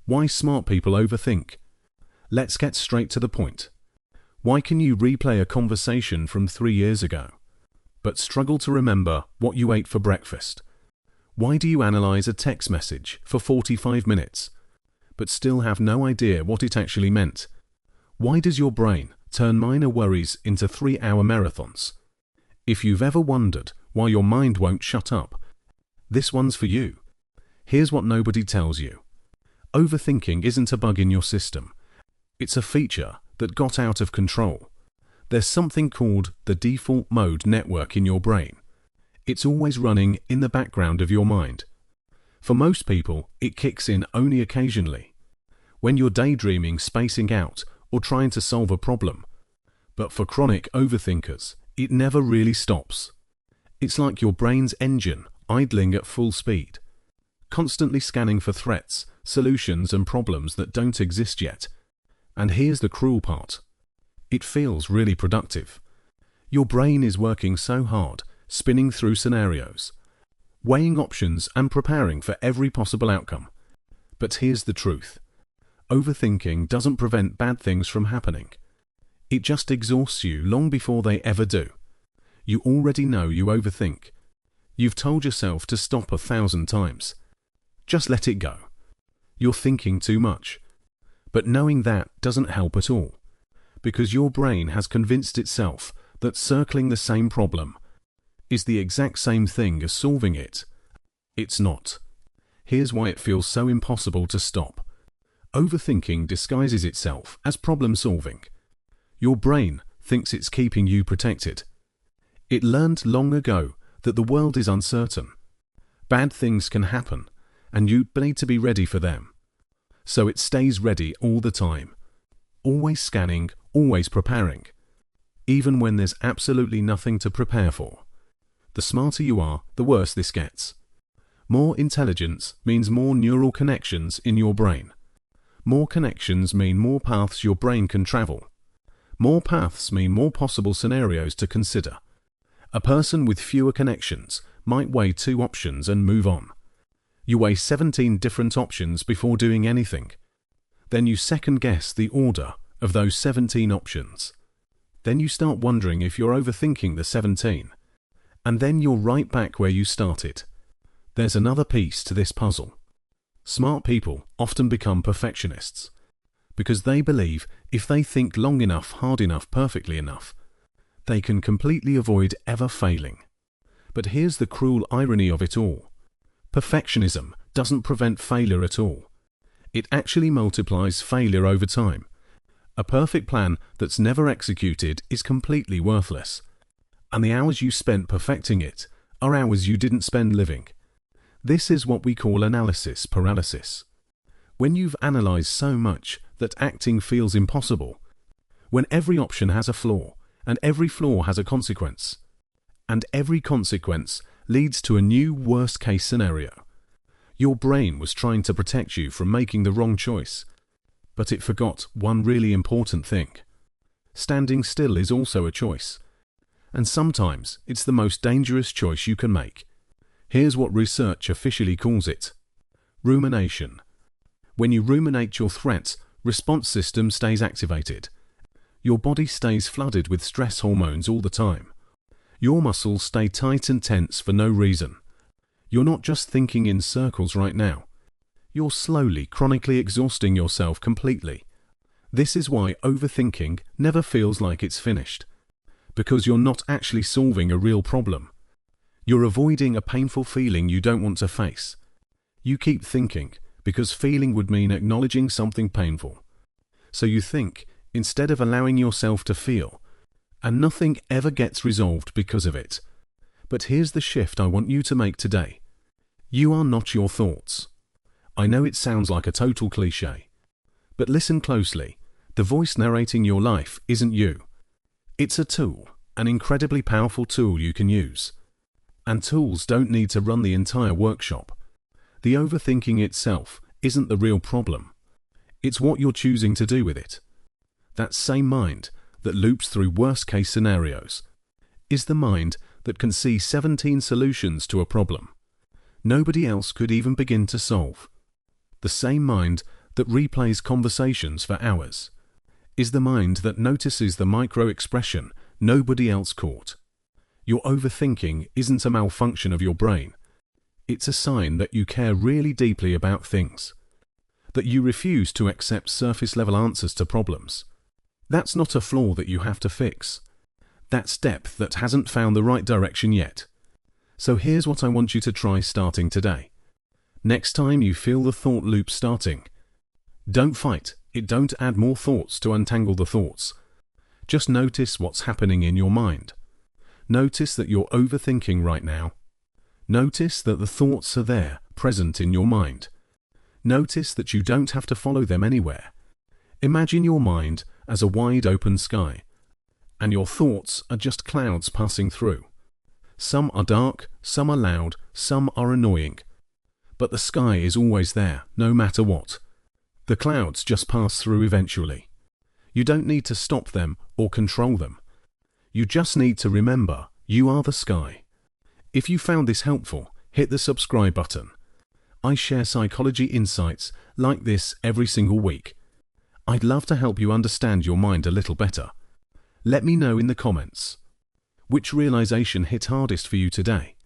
Why smart people overthink. Let's get straight to the point. Why can you replay a conversation from 3 years ago, but struggle to remember what you ate for breakfast? Why do you analyze a text message for 45 minutes, but still have no idea what it actually meant? Why does your brain turn minor worries into 3-hour marathons? If you've ever wondered why your mind won't shut up, this one's for you. Here's what nobody tells you. Overthinking isn't a bug in your system. It's a feature that got out of control. There's something called the default mode network in your brain. It's always running in the background of your mind. For most people, it kicks in only occasionally, when you're daydreaming, spacing out, or trying to solve a problem. But for chronic overthinkers, it never really stops. It's like your brain's engine idling at full speed, constantly scanning for threats, solutions, and problems that don't exist yet. And here's the cruel part. It feels really productive. Your brain is working so hard, spinning through scenarios, weighing options and preparing for every possible outcome. But here's the truth. Overthinking doesn't prevent bad things from happening. It just exhausts you long before they ever do. You already know you overthink. You've told yourself to stop 1,000 times. Just let it go. You're thinking too much. But knowing that doesn't help at all, because your brain has convinced itself that circling the same problem is the exact same thing as solving it. It's not. Here's why it feels so impossible to stop. Overthinking disguises itself as problem solving. Your brain thinks it's keeping you protected. It learned long ago that the world is uncertain. Bad things can happen, and you need to be ready for them. So it stays ready all the time, always scanning, always preparing, even when there's absolutely nothing to prepare for. The smarter you are, the worse this gets. More intelligence means more neural connections in your brain. More connections mean more paths your brain can travel. More paths mean more possible scenarios to consider. A person with fewer connections might weigh 2 options and move on. You weigh 17 different options before doing anything. Then you second-guess the order of those 17 options. Then you start wondering if you're overthinking the 17. And then you're right back where you started. There's another piece to this puzzle. Smart people often become perfectionists because they believe if they think long enough, hard enough, perfectly enough, they can completely avoid ever failing. But here's the cruel irony of it all. Perfectionism doesn't prevent failure at all. It actually multiplies failure over time. A perfect plan that's never executed is completely worthless. And the hours you spent perfecting it are hours you didn't spend living. This is what we call analysis paralysis. When you've analyzed so much that acting feels impossible, when every option has a flaw, and every flaw has a consequence, and every consequence leads to a new worst-case scenario. Your brain was trying to protect you from making the wrong choice, but it forgot one really important thing. Standing still is also a choice, and sometimes it's the most dangerous choice you can make. Here's what research officially calls it: rumination. When you ruminate your threat, response system stays activated. Your body stays flooded with stress hormones all the time. Your muscles stay tight and tense for no reason. You're not just thinking in circles right now. You're slowly, chronically exhausting yourself completely. This is why overthinking never feels like it's finished. Because you're not actually solving a real problem. You're avoiding a painful feeling you don't want to face. You keep thinking because feeling would mean acknowledging something painful. So you think instead of allowing yourself to feel, and nothing ever gets resolved because of it. But here's the shift I want you to make today. You are not your thoughts. I know it sounds like a total cliche, but listen closely. The voice narrating your life isn't you. It's a tool, an incredibly powerful tool you can use. And tools don't need to run the entire workshop. The overthinking itself isn't the real problem. It's what you're choosing to do with it. That same mind that loops through worst-case scenarios is the mind that can see 17 solutions to a problem nobody else could even begin to solve. The same mind that replays conversations for hours, is the mind that notices the micro-expression nobody else caught. Your overthinking isn't a malfunction of your brain. It's a sign that you care really deeply about things, that you refuse to accept surface-level answers to problems. That's not a flaw that you have to fix. That's depth that hasn't found the right direction yet. So here's what I want you to try starting today. Next time you feel the thought loop starting, don't fight it, don't add more thoughts to untangle the thoughts. Just notice what's happening in your mind. Notice that you're overthinking right now. Notice that the thoughts are there, present in your mind. Notice that you don't have to follow them anywhere. Imagine your mind as a wide open sky, and your thoughts are just clouds passing through. Some are dark, some are loud, some are annoying. But the sky is always there, no matter what. The clouds just pass through eventually. You don't need to stop them or control them. You just need to remember you are the sky. If you found this helpful, hit the subscribe button. I share psychology insights like this every single week. I'd love to help you understand your mind a little better. Let me know in the comments. Which realization hit hardest for you today?